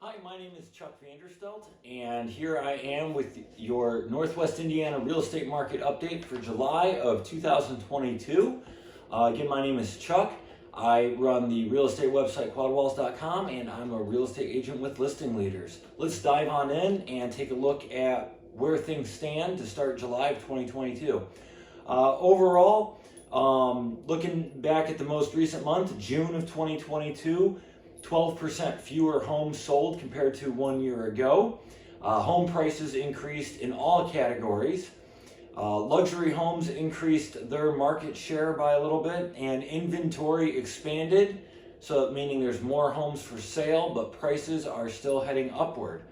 Hi, my name is Chuck Vanderstelt, and here I am with your Northwest Indiana real estate market update for July of 2022. Again, my name is Chuck. I run the real estate website quadwalls.com, and I'm a real estate agent with Listing Leaders. Let's dive on in and take a look at where things stand to start July of 2022. Overall, looking back at the most recent month, June of 2022, 12% fewer homes sold compared to 1 year ago. Home prices increased in all categories. Luxury homes increased their market share by a little bit, and inventory expanded, so meaning there's more homes for sale, but prices are still heading upward.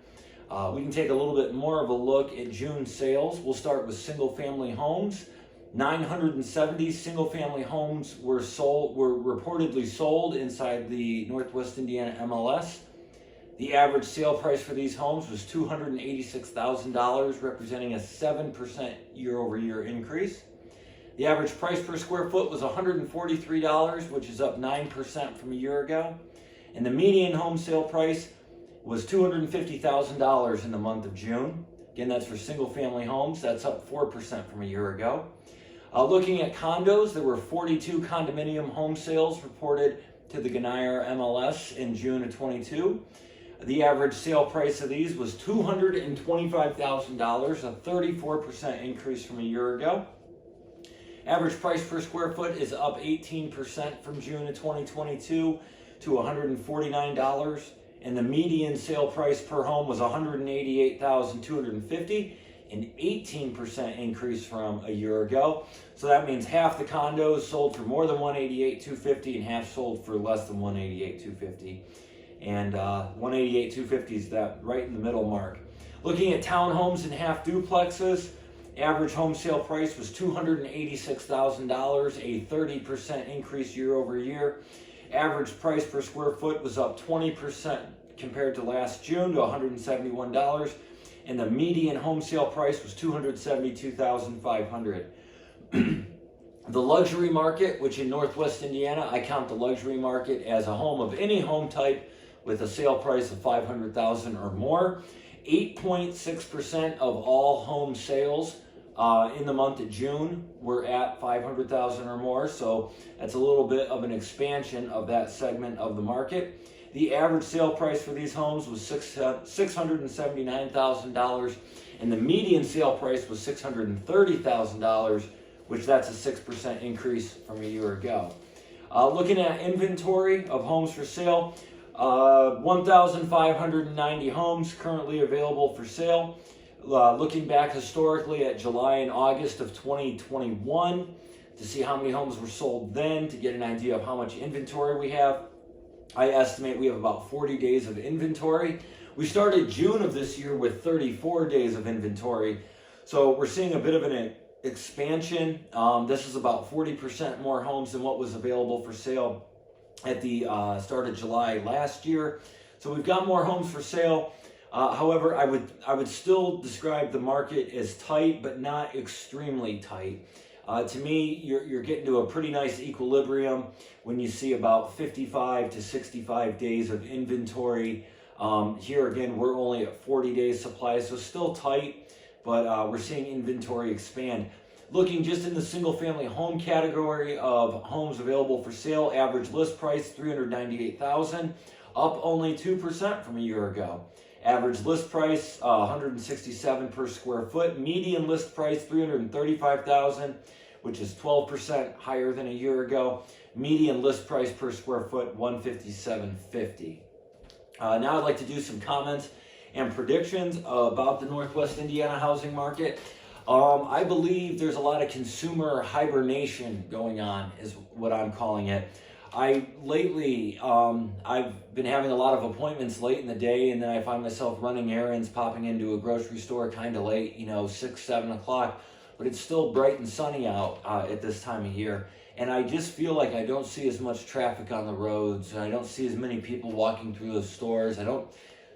We can take a little bit more of a look at June sales. We'll start with single family homes. 970 single-family homes were reportedly sold inside the Northwest Indiana MLS. The average sale price for these homes was $286,000, representing a 7% year-over-year increase. The average price per square foot was $143, which is up 9% from a year ago. And the median home sale price was $250,000 in the month of June. Again, that's for single-family homes. That's up 4% from a year ago. Looking at condos, there were 42 condominium home sales reported to the Ganair MLS in June of 22. The average sale price of these was $225,000, a 34% increase from a year ago. Average price per square foot is up 18% from June of 2022 to $149, and the median sale price per home was $188,250. An 18% increase from a year ago. So that means half the condos sold for more than $188,250 and half sold for less than $188,250. And $188,250 is that right in the middle mark. Looking at townhomes and half duplexes, average home sale price was $286,000, a 30% increase year over year. Average price per square foot was up 20% compared to last June to $171. And the median home sale price was $272,500. The luxury market, which in Northwest Indiana, I count the luxury market as a home of any home type with a sale price of $500,000 or more. 8.6% of all home sales in the month of June were at $500,000 or more, so that's a little bit of an expansion of that segment of the market. The average sale price for these homes was $679,000, and the median sale price was $630,000, which that's a 6% increase from a year ago. Looking at inventory of homes for sale, 1,590 homes currently available for sale. Looking back historically at July and August of 2021 to see how many homes were sold then, to get an idea of how much inventory we have. I estimate we have about 40 days of inventory. We started June of this year with 34 days of inventory. So we're seeing a bit of an expansion. This is about 40% more homes than what was available for sale at the start of July last year. So we've got more homes for sale. However, I would still describe the market as tight, but not extremely tight. To me, you're getting to a pretty nice equilibrium when you see about 55 to 65 days of inventory. Here again, we're only at 40 days supply, so still tight, but we're seeing inventory expand. Looking just in the single family home category of homes available for sale, average list price $398,000, up only 2% from a year ago. Average list price $167 per square foot. Median list price $335,000, which is 12% higher than a year ago. Median list price per square foot $157.50. Now I'd like to do some comments and predictions about the Northwest Indiana housing market. I believe there's a lot of consumer hibernation going on, is what I'm calling it. I've been having a lot of appointments late in the day, and then I find myself running errands, popping into a grocery store kind of late, 6, 7 o'clock, but it's still bright and sunny out at this time of year. And I just feel like I don't see as much traffic on the roads, and I don't see as many people walking through the stores. I don't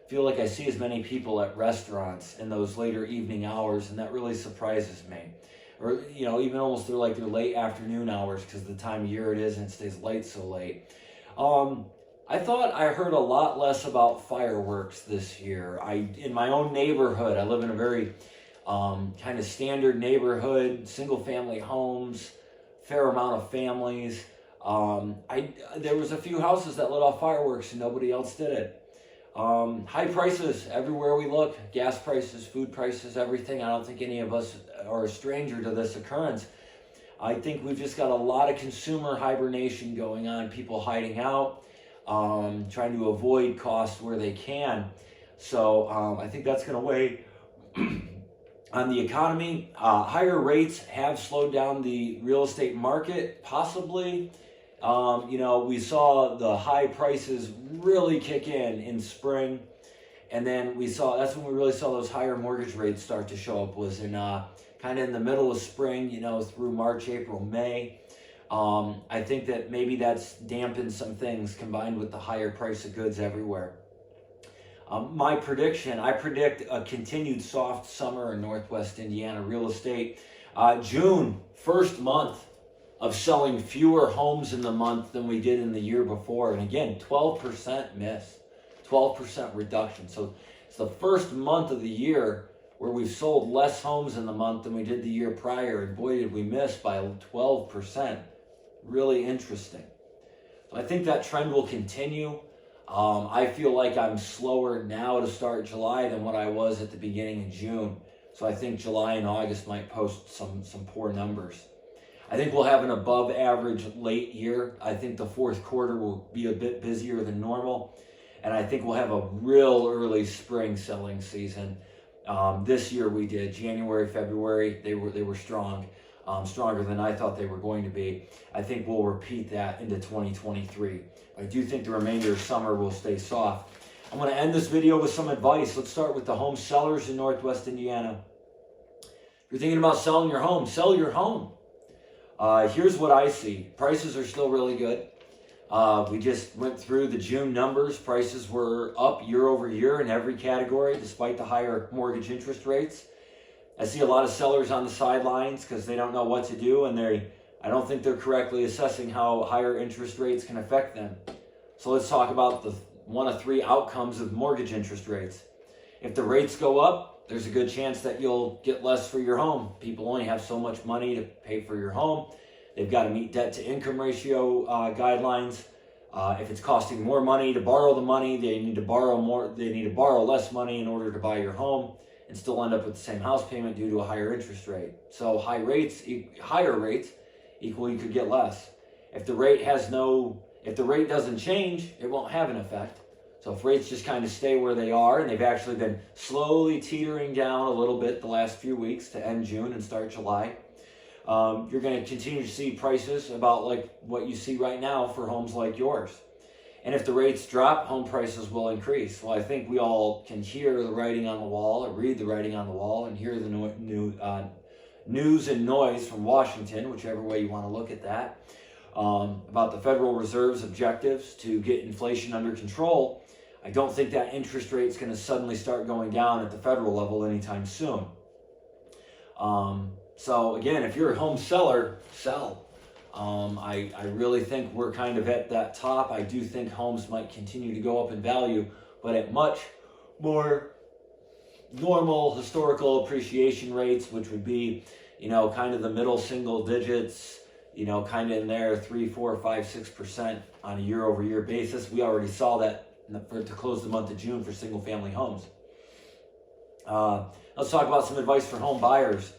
feel like I see as many people at restaurants in those later evening hours, and that really surprises me. Or, even almost through their late afternoon hours, because of the time of year it is and it stays light so late. I thought I heard a lot less about fireworks this year. In my own neighborhood, I live in a very kind of standard neighborhood, single family homes, fair amount of families. There was a few houses that lit off fireworks and nobody else did it. High prices everywhere we look, gas prices, food prices, everything. I don't think any of us are a stranger to this occurrence. I think we've just got a lot of consumer hibernation going on, people hiding out, trying to avoid costs where they can. So I think that's going to weigh on the economy. Higher rates have slowed down the real estate market, possibly. We saw the high prices really kick in spring, and then that's when we really saw those higher mortgage rates start to show up, was in kind of in the middle of spring, through March, April, May. I think that maybe that's dampened some things combined with the higher price of goods everywhere. My prediction, I predict a continued soft summer in Northwest Indiana real estate. June, first month of selling fewer homes in the month than we did in the year before. And again, 12% miss, 12% reduction. So it's the first month of the year where we've sold less homes in the month than we did the year prior. And boy, did we miss by 12%. Really interesting. So I think that trend will continue. I feel like I'm slower now to start July than what I was at the beginning of June. So I think July and August might post some poor numbers. I think we'll have an above average late year. I think the fourth quarter will be a bit busier than normal. And I think we'll have a real early spring selling season. This year we did January, February, they were strong, stronger than I thought they were going to be. I think we'll repeat that into 2023. I do think the remainder of summer will stay soft. I'm going to end this video with some advice. Let's start with the home sellers in Northwest Indiana. If you're thinking about selling your home, sell your home. Here's what I see. Prices are still really good. We just went through the June numbers. Prices were up year over year in every category, despite the higher mortgage interest rates. I see a lot of sellers on the sidelines because they don't know what to do, and I don't think they're correctly assessing how higher interest rates can affect them. So let's talk about the one of three outcomes of mortgage interest rates. If the rates go up, there's a good chance that you'll get less for your home. People only have so much money to pay for your home. They've got to meet debt to income ratio guidelines. If it's costing more money to borrow the money, they need to borrow less money in order to buy your home and still end up with the same house payment due to a higher interest rate. So higher rates equal you could get less. If the rate doesn't change, it won't have an effect. So if rates just kind of stay where they are, and they've actually been slowly teetering down a little bit the last few weeks to end June and start July, you're going to continue to see prices about like what you see right now for homes like yours. And if the rates drop, home prices will increase. Well, I think we all can hear the writing on the wall, or read the writing on the wall, and hear the news and noise from Washington, whichever way you want to look at that, about the Federal Reserve's objectives to get inflation under control. I don't think that interest rate is going to suddenly start going down at the federal level anytime soon. So again, if you're a home seller, sell. I really think we're kind of at that top. I do think homes might continue to go up in value, but at much more normal historical appreciation rates, which would be, kind of the middle single digits, kind of in there, 3, 4, 5, 6% on a year over year basis. We already saw that to close the month of June for single family homes. Let's talk about some advice for home buyers.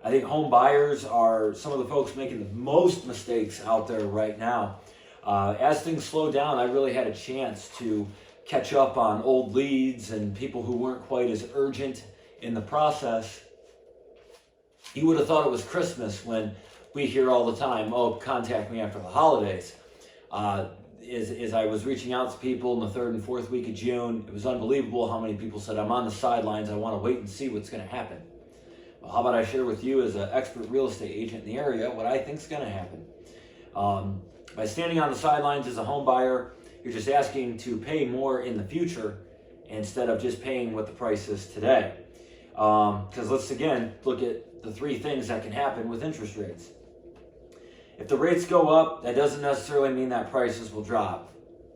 I think home buyers are some of the folks making the most mistakes out there right now. As things slow down, I really had a chance to catch up on old leads and people who weren't quite as urgent in the process. You would have thought it was Christmas when we hear all the time, oh, contact me after the holidays. As I was reaching out to people in the third and fourth week of June, it was unbelievable how many people said, I'm on the sidelines, I want to wait and see what's going to happen. Well, how about I share with you as an expert real estate agent in the area what I think is going to happen. By standing on the sidelines as a home buyer, you're just asking to pay more in the future instead of just paying what the price is today. Because let's again look at the three things that can happen with interest rates. If the rates go up, that doesn't necessarily mean that prices will drop.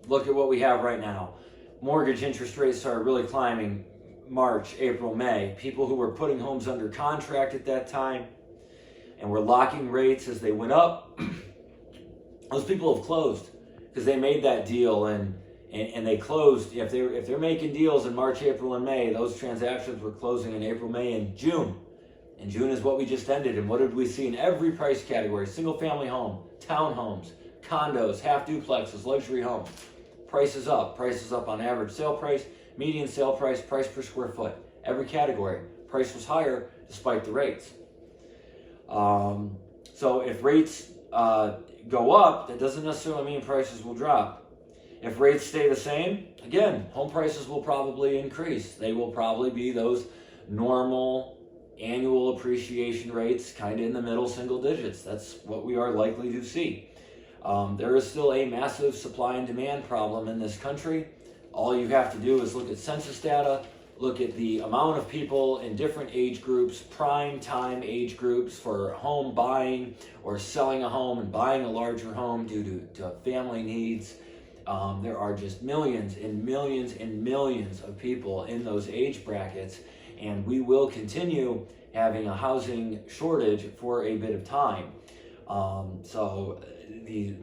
look at what we have right now. Mortgage interest rates started really climbing March, April, May. People who were putting homes under contract at that time and were locking rates as they went up, those people have closed because they made that deal and they closed. If they're making deals in March, April, and May, those transactions were closing in April, May, and June. And June is what we just ended. And what did we see in every price category? Single family home, townhomes, condos, half duplexes, luxury homes. Prices up on average sale price, median sale price, price per square foot. Every category. Price was higher despite the rates. So if rates go up, that doesn't necessarily mean prices will drop. If rates stay the same, again, home prices will probably increase. They will probably be those normal annual appreciation rates, kind of in the middle single digits. That's what we are likely to see. There is still a massive supply and demand problem in this country. All you have to do is look at census data, look at the amount of people in different age groups, prime time age groups for home buying or selling a home and buying a larger home due to family needs. There are just millions and millions and millions of people in those age brackets, and we will continue having a housing shortage for a bit of time. So the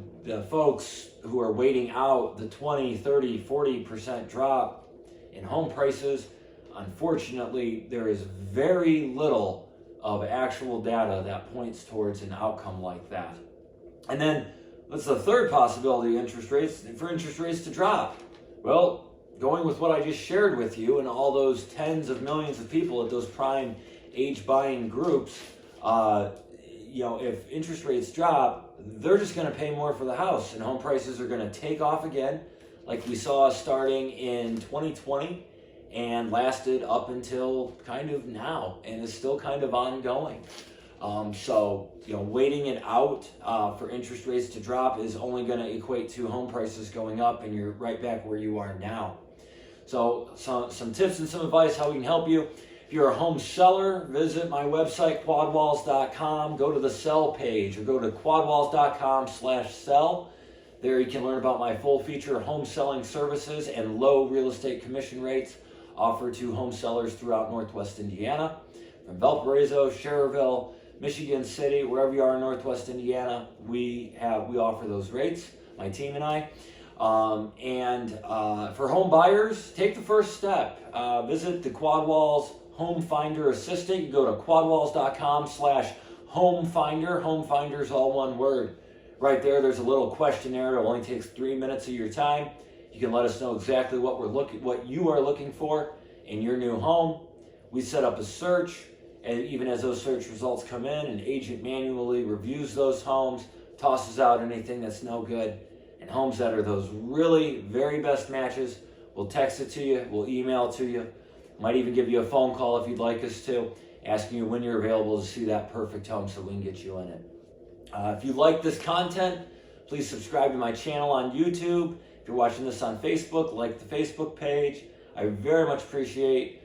folks who are waiting out the 20, 30, 40% drop in home prices, unfortunately, there is very little of actual data that points towards an outcome like that. And then what's the third possibility for interest rates to drop? Well, going with what I just shared with you and all those tens of millions of people at those prime age buying groups, if interest rates drop, they're just going to pay more for the house and home prices are going to take off again, like we saw starting in 2020 and lasted up until kind of now and is still kind of ongoing. Waiting it out for interest rates to drop is only going to equate to home prices going up and you're right back where you are now. So some tips and some advice how we can help you. If you're a home seller, visit my website, quadwalls.com. Go to the sell page or go to quadwalls.com/sell. There you can learn about my full feature home selling services and low real estate commission rates offered to home sellers throughout Northwest Indiana. From Valparaiso, Schererville, Michigan City, wherever you are in Northwest Indiana, we offer those rates, my team and I. For home buyers, take the first step. Visit the Quadwalls Home Finder Assistant. You go to quadwalls.com/home finder. Home finder is all one word. Right there's a little questionnaire. It only takes 3 minutes of your time. You can let us know exactly what you are looking for in your new home. We set up a search, and even as those search results come in, an agent manually reviews those homes, tosses out anything that's no good, and homes that are those really very best matches, we'll text it to you, we'll email it to you, might even give you a phone call if you'd like us to, asking you when you're available to see that perfect home so we can get you in it. If you like this content, please subscribe to my channel on YouTube. If you're watching this on Facebook, like the Facebook page. I very much appreciate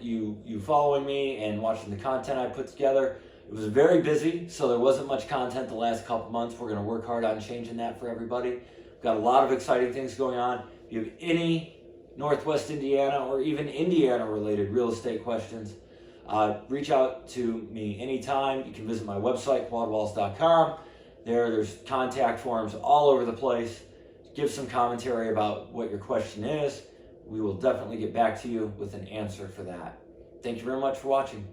you following me and watching the content I put together. It was very busy, so there wasn't much content the last couple months. We're going to work hard on changing that for everybody. We've got a lot of exciting things going on. If you have any Northwest Indiana or even Indiana-related real estate questions, reach out to me anytime. You can visit my website, quadwalls.com. There's contact forms all over the place. Give some commentary about what your question is. We will definitely get back to you with an answer for that. Thank you very much for watching.